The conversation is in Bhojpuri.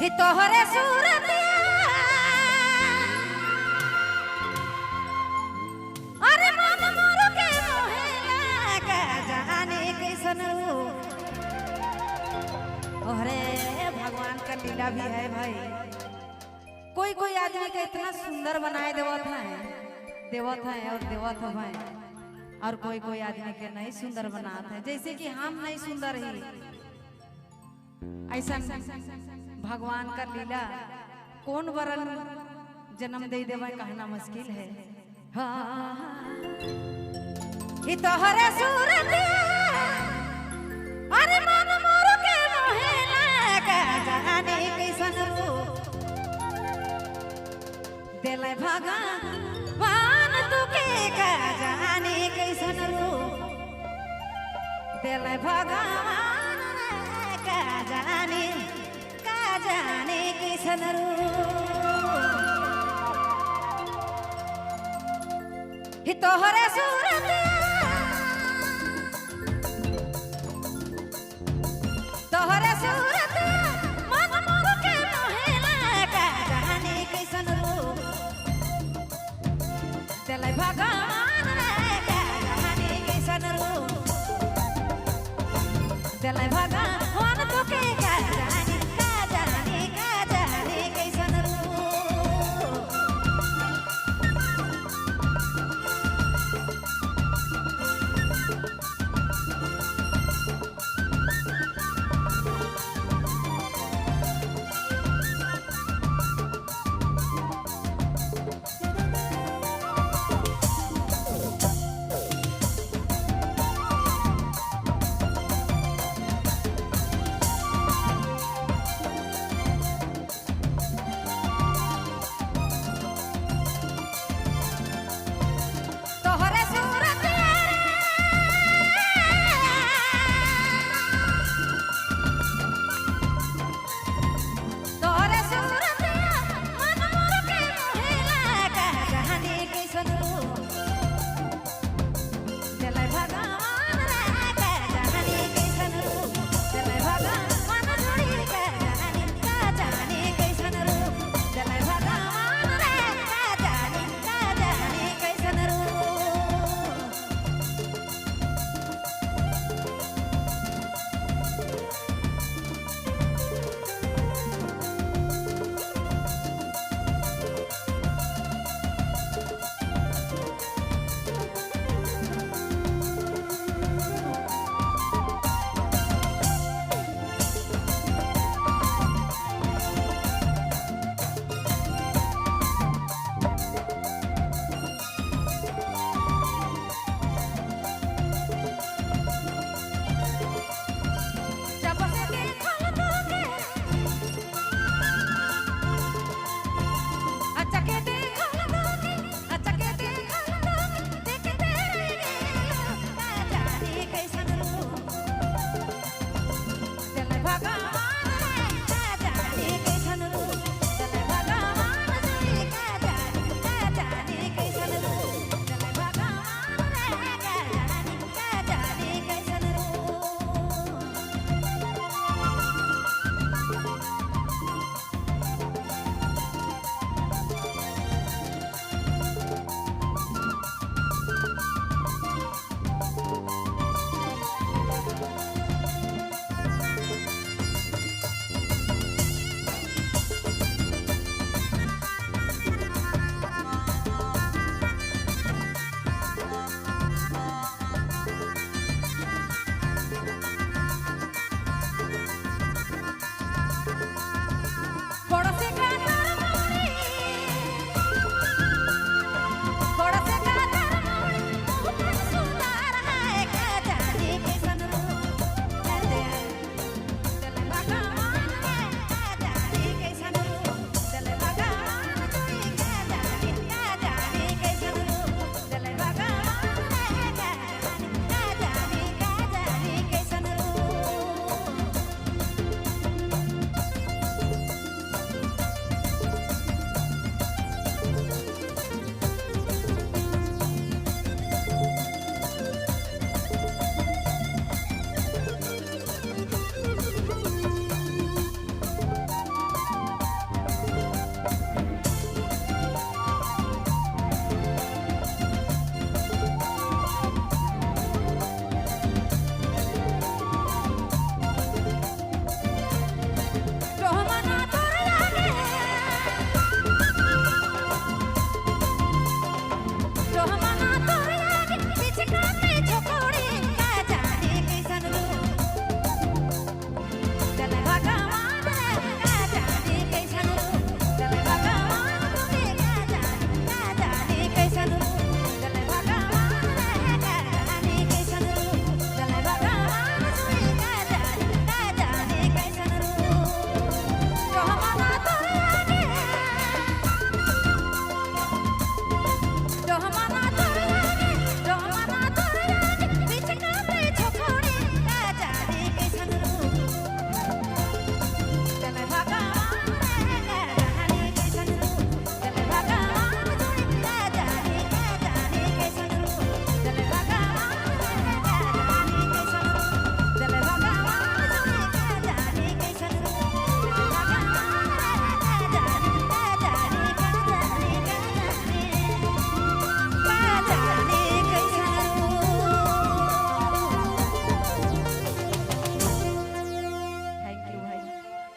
ही तोहरे सूरतिया अरे मन मोर के मोहेला का जाने कैसन अरे भगवान का लीला भी है भाई। कोई कोई आदमी का इतना सुंदर बनाए देवत है और देवत है और कोई कोई आदमी के नहीं सुंदर बनाते हैं। जैसे कि हम नहीं सुंदर ही ऐसा भगवान का लीला कौन वरन जन्म दे देवा कहना मुश्किल है। ही तोहरे सूरतिया अरे मन मोर के मोहेला का जाने कैसन दिले भगवान तू के का जाने कैसन दिले भगवान का जाने कैसन ही तोहरे सूरत